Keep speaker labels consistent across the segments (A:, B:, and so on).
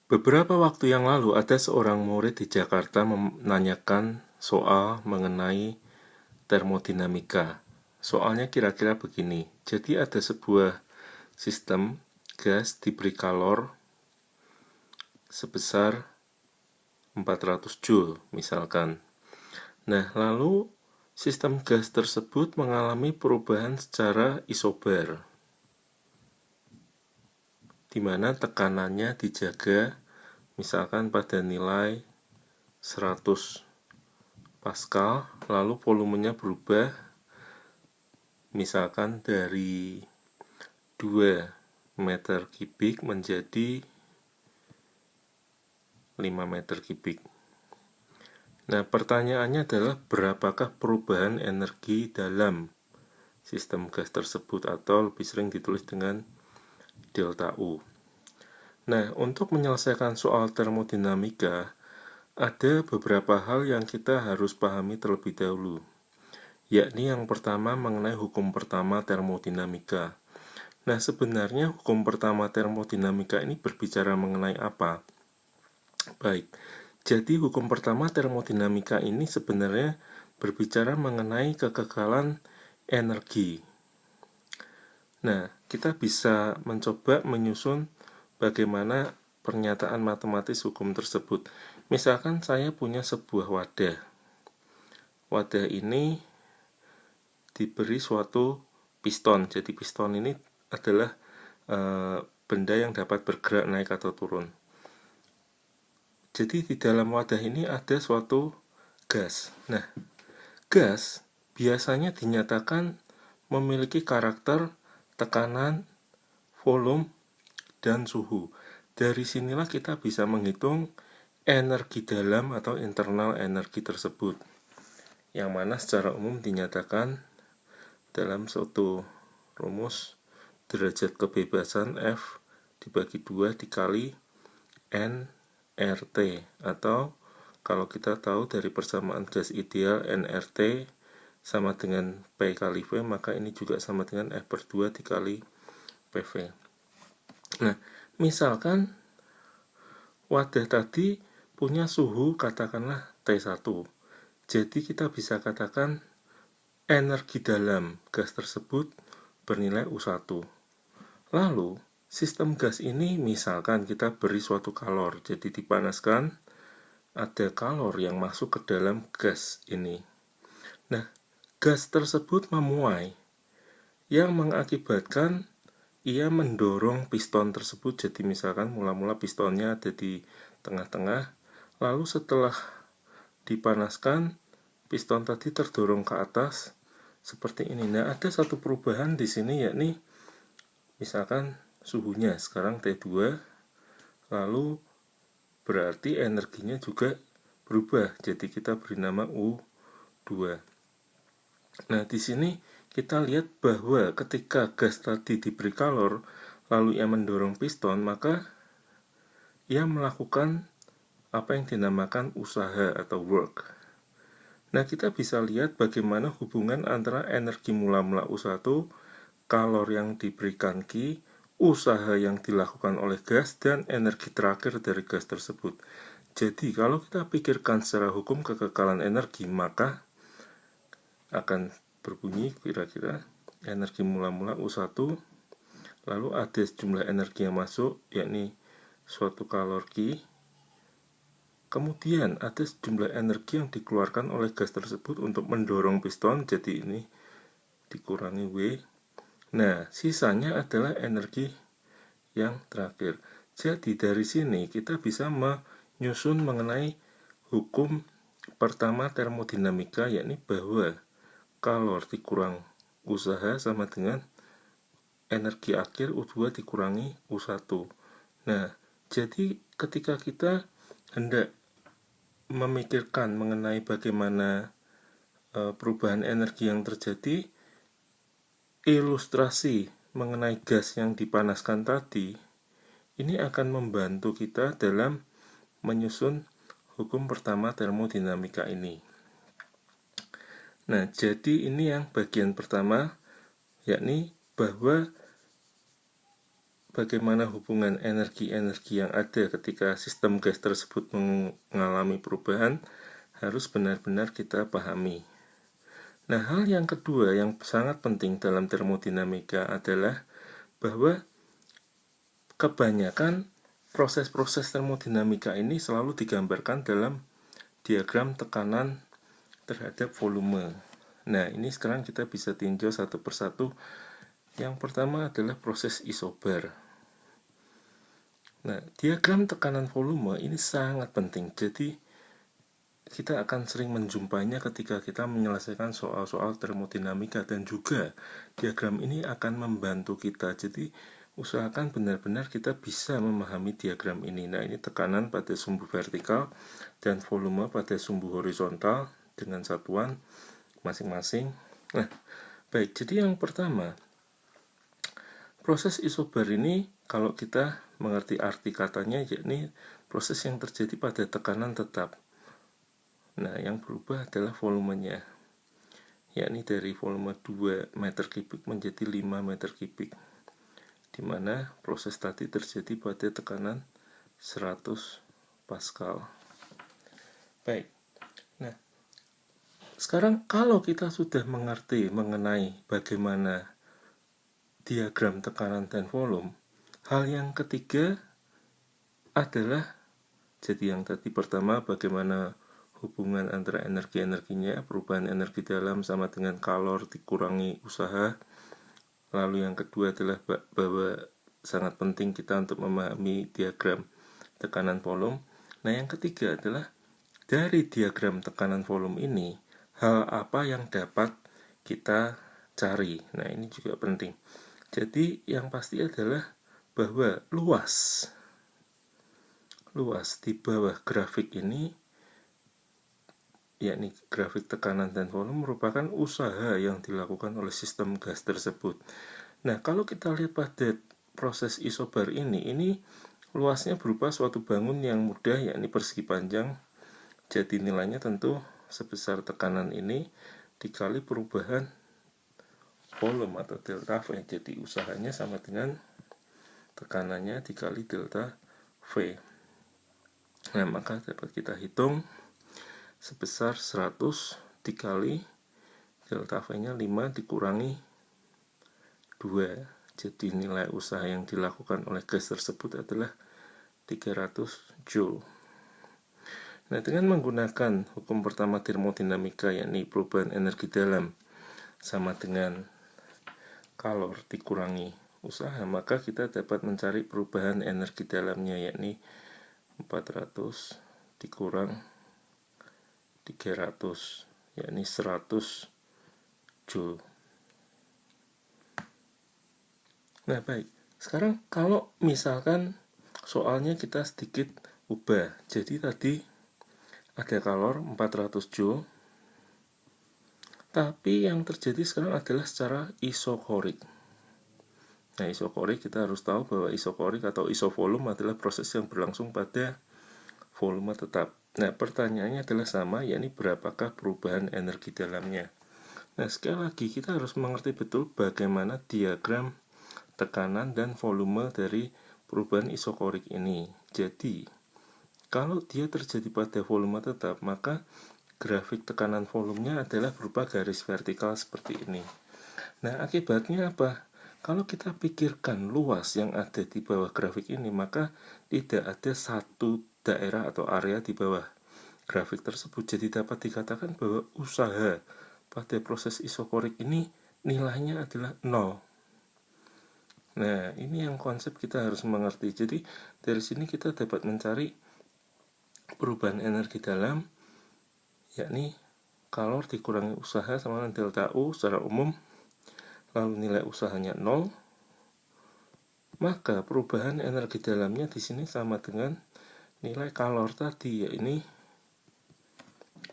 A: Beberapa waktu yang lalu ada seorang murid di Jakarta menanyakan soal mengenai termodinamika. Soalnya kira-kira begini. Jadi ada sebuah sistem gas diberi kalor sebesar 400 Joule misalkan. Nah, lalu sistem gas tersebut mengalami perubahan secara isobar, di mana tekanannya dijaga misalkan pada nilai 100 Pascal, lalu volumenya berubah misalkan dari 2 meter kubik menjadi 5 meter kubik. Nah, pertanyaannya adalah berapakah perubahan energi dalam sistem gas tersebut, atau lebih sering ditulis dengan delta U. Nah, untuk menyelesaikan soal termodinamika, ada beberapa hal yang kita harus pahami terlebih dahulu, yakni yang pertama mengenai hukum pertama termodinamika. Nah, sebenarnya hukum pertama termodinamika ini berbicara mengenai apa? Baik, jadi hukum pertama termodinamika ini sebenarnya berbicara mengenai kekekalan energi. Nah, kita bisa mencoba menyusun bagaimana pernyataan matematis hukum tersebut. Misalkan saya punya sebuah wadah. Wadah ini diberi suatu piston. Jadi piston ini adalah benda yang dapat bergerak naik atau turun. Jadi di dalam wadah ini ada suatu gas. Nah, gas biasanya dinyatakan memiliki karakter tekanan, volume, dan suhu. Dari sinilah kita bisa menghitung energi dalam atau internal energi tersebut, yang mana secara umum dinyatakan dalam suatu rumus derajat kebebasan F dibagi 2 dikali N RT, atau kalau kita tahu dari persamaan gas ideal nRT sama dengan P kali V, maka ini juga sama dengan F per 2 dikali PV. Nah, misalkan wadah tadi punya suhu katakanlah T1. Jadi kita bisa katakan energi dalam gas tersebut bernilai U1. Lalu, sistem gas ini misalkan kita beri suatu kalor, jadi dipanaskan, ada kalor yang masuk ke dalam gas ini. Nah, gas tersebut memuai, yang mengakibatkan ia mendorong piston tersebut. Jadi misalkan mula-mula pistonnya ada di tengah-tengah, lalu setelah dipanaskan, piston tadi terdorong ke atas seperti ini. Nah, ada satu perubahan di sini, yakni misalkan suhunya sekarang T2, lalu berarti energinya juga berubah. Jadi kita beri nama U2. Nah, di sini kita lihat bahwa ketika gas tadi diberi kalor, lalu ia mendorong piston, maka ia melakukan apa yang dinamakan usaha atau work. Nah, kita bisa lihat bagaimana hubungan antara energi mula-mula U1, kalor yang diberikan Q, usaha yang dilakukan oleh gas, dan energi terakhir dari gas tersebut. Jadi, kalau kita pikirkan secara hukum kekekalan energi, maka akan berbunyi kira-kira energi mula-mula U1, lalu ada jumlah energi yang masuk, yakni suatu kalor Q, kemudian ada jumlah energi yang dikeluarkan oleh gas tersebut untuk mendorong piston, jadi ini dikurangi W. Nah, sisanya adalah energi yang terakhir. Jadi dari sini kita bisa menyusun mengenai hukum pertama termodinamika, yakni bahwa kalor dikurang usaha sama dengan energi akhir U2 dikurangi U1. Nah, jadi ketika kita hendak memikirkan mengenai bagaimana perubahan energi yang terjadi, ilustrasi mengenai gas yang dipanaskan tadi ini akan membantu kita dalam menyusun hukum pertama termodinamika ini. Nah, jadi ini yang bagian pertama, yakni bahwa bagaimana hubungan energi-energi yang ada ketika sistem gas tersebut mengalami perubahan harus benar-benar kita pahami. Nah, hal yang kedua yang sangat penting dalam termodinamika adalah bahwa kebanyakan proses-proses termodinamika ini selalu digambarkan dalam diagram tekanan terhadap volume. Nah, ini sekarang kita bisa tinjau satu persatu. Yang pertama adalah proses isobar. Nah, diagram tekanan volume ini sangat penting. Jadi, kita akan sering menjumpainya ketika kita menyelesaikan soal-soal termodinamika, dan juga diagram ini akan membantu kita. Jadi, usahakan benar-benar kita bisa memahami diagram ini. Nah, ini tekanan pada sumbu vertikal dan volume pada sumbu horizontal dengan satuan masing-masing. Nah, baik, jadi yang pertama, proses isobar ini kalau kita mengerti arti katanya, yakni proses yang terjadi pada tekanan tetap. Nah, yang berubah adalah volumenya, yakni dari volume 2 meter kubik menjadi 5 meter kubik, di mana proses tadi terjadi pada tekanan 100 Pascal. Baik, nah sekarang kalau kita sudah mengerti mengenai bagaimana diagram tekanan dan volume, hal yang ketiga adalah, jadi yang tadi pertama bagaimana hubungan antara energi-energinya, perubahan energi dalam sama dengan kalor dikurangi usaha. Lalu yang kedua adalah bahwa sangat penting kita untuk memahami diagram tekanan volume. Nah, yang ketiga adalah dari diagram tekanan volume ini, hal apa yang dapat kita cari. Nah, ini juga penting. Jadi yang pasti adalah bahwa luas di bawah grafik ini, yakni grafik tekanan dan volume, merupakan usaha yang dilakukan oleh sistem gas tersebut. Nah, kalau kita lihat pada proses isobar ini luasnya berupa suatu bangun yang mudah, yakni persegi panjang. Jadi nilainya tentu sebesar tekanan ini dikali perubahan volume atau delta V. Jadi usahanya sama dengan tekanannya dikali delta V. Nah, maka dapat kita hitung sebesar 100 dikali delta V-nya 5 dikurangi 2. Jadi nilai usaha yang dilakukan oleh gas tersebut adalah 300 Joule. Nah, dengan menggunakan hukum pertama termodinamika, yakni perubahan energi dalam sama dengan kalor dikurangi usaha, maka kita dapat mencari perubahan energi dalamnya, yakni 400 dikurang 300, yakni 100 Joule. Nah, baik, sekarang kalau misalkan soalnya kita sedikit ubah, jadi tadi ada kalor 400 Joule, tapi yang terjadi sekarang adalah secara isokorik. Nah, isokorik kita harus tahu bahwa isokorik atau isovolume adalah proses yang berlangsung pada volume tetap. Nah, pertanyaannya adalah sama, yakni berapakah perubahan energi dalamnya. Nah, sekali lagi kita harus mengerti betul bagaimana diagram tekanan dan volume dari perubahan isokorik ini. Jadi, kalau dia terjadi pada volume tetap, maka grafik tekanan volumenya adalah berupa garis vertikal seperti ini. Nah, akibatnya apa? Kalau kita pikirkan luas yang ada di bawah grafik ini, maka tidak ada satu daerah atau area di bawah grafik tersebut. Jadi dapat dikatakan bahwa usaha pada proses isokorik ini nilainya adalah 0. Nah, ini yang konsep kita harus mengerti. Jadi dari sini kita dapat mencari perubahan energi dalam, yakni kalor dikurangi usaha sama dengan delta U secara umum, lalu nilai usahanya 0, maka perubahan energi dalamnya di sini sama dengan nilai kalor tadi, yakni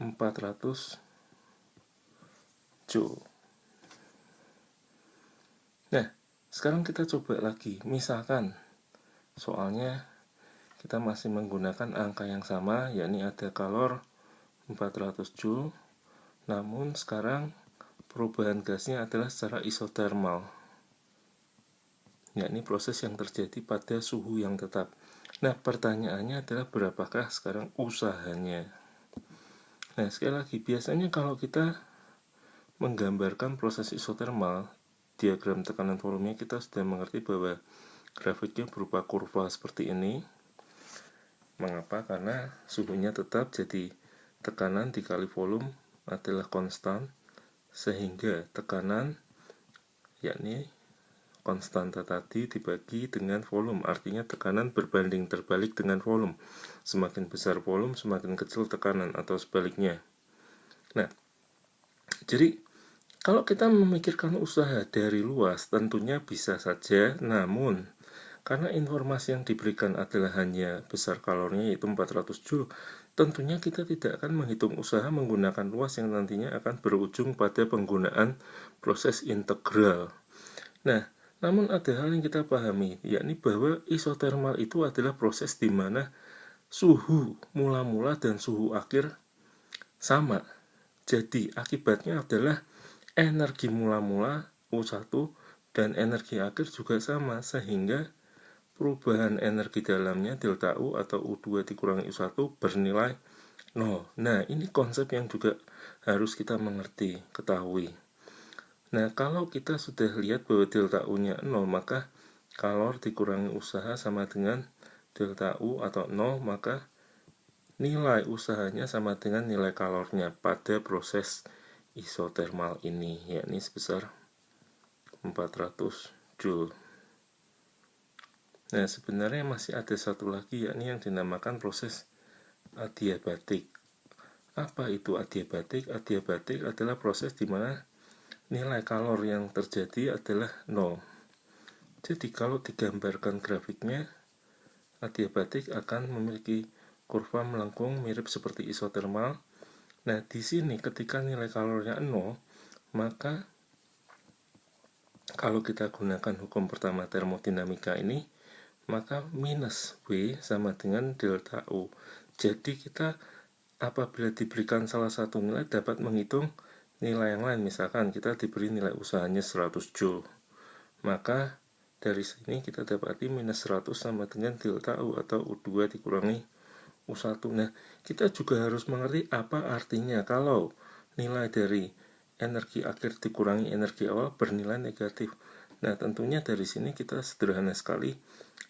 A: 400 Joule. Nah, sekarang kita coba lagi. Misalkan soalnya kita masih menggunakan angka yang sama, yakni ada kalor 400 Joule, namun sekarang perubahan gasnya adalah secara isothermal. yakni proses yang terjadi pada suhu yang tetap. Nah, pertanyaannya adalah berapakah sekarang usahanya? Nah, sekali lagi, biasanya kalau kita menggambarkan proses isotermal, diagram tekanan volumenya kita sudah mengerti bahwa grafiknya berupa kurva seperti ini. Mengapa? Karena suhunya tetap, jadi tekanan dikali volume adalah konstan, sehingga tekanan yakni konstanta tadi dibagi dengan volume, artinya tekanan berbanding terbalik dengan volume. Semakin besar volume, semakin kecil tekanan, atau sebaliknya. Nah, jadi kalau kita memikirkan usaha dari luas, tentunya bisa saja, namun karena informasi yang diberikan adalah hanya besar kalorinya yaitu 400 Joule, tentunya kita tidak akan menghitung usaha menggunakan luas yang nantinya akan berujung pada penggunaan proses integral. Nah, namun ada hal yang kita pahami, yakni bahwa isotermal itu adalah proses di mana suhu mula-mula dan suhu akhir sama. Jadi, akibatnya adalah energi mula-mula U1 dan energi akhir juga sama, sehingga perubahan energi dalamnya delta U atau U2 dikurangi U1 bernilai 0. Nah, ini konsep yang juga harus kita mengerti, ketahui. Nah, kalau kita sudah lihat bahwa delta U-nya 0, maka kalor dikurangi usaha sama dengan delta U atau 0, maka nilai usahanya sama dengan nilai kalornya pada proses isotermal ini, yakni sebesar 400 Joule. Nah, sebenarnya masih ada satu lagi, yakni yang dinamakan proses adiabatik. Apa itu adiabatik? Adiabatik adalah proses di mana nilai kalor yang terjadi adalah 0. Jadi kalau digambarkan grafiknya, adiabatik akan memiliki kurva melengkung mirip seperti isotermal. Nah, di sini ketika nilai kalornya 0, maka kalau kita gunakan hukum pertama termodinamika ini, maka minus W sama dengan delta U. Jadi kita apabila diberikan salah satu nilai dapat menghitung nilai yang lain. Misalkan kita diberi nilai usahanya 100 Joule, maka dari sini kita dapati minus 100 sama dengan delta U atau U2 dikurangi U1. Nah, kita juga harus mengerti apa artinya kalau nilai dari energi akhir dikurangi energi awal bernilai negatif. Nah, tentunya dari sini kita sederhana sekali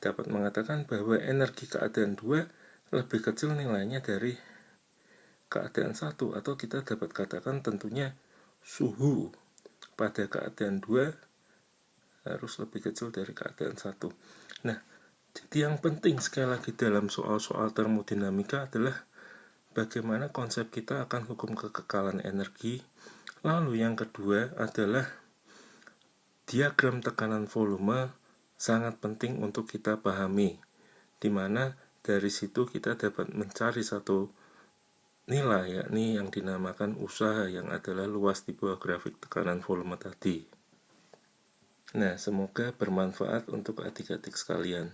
A: dapat mengatakan bahwa energi keadaan 2 lebih kecil nilainya dari keadaan 1, atau kita dapat katakan tentunya suhu pada keadaan 2 harus lebih kecil dari keadaan 1. Nah, jadi yang penting sekali lagi dalam soal-soal termodinamika adalah bagaimana konsep kita akan hukum kekekalan energi. Lalu yang kedua adalah diagram tekanan volume sangat penting untuk kita pahami, di mana dari situ kita dapat mencari satu nilai, yakni yang dinamakan usaha, yang adalah luas di bawah grafik tekanan volume tadi. Nah, semoga bermanfaat untuk adik-adik sekalian.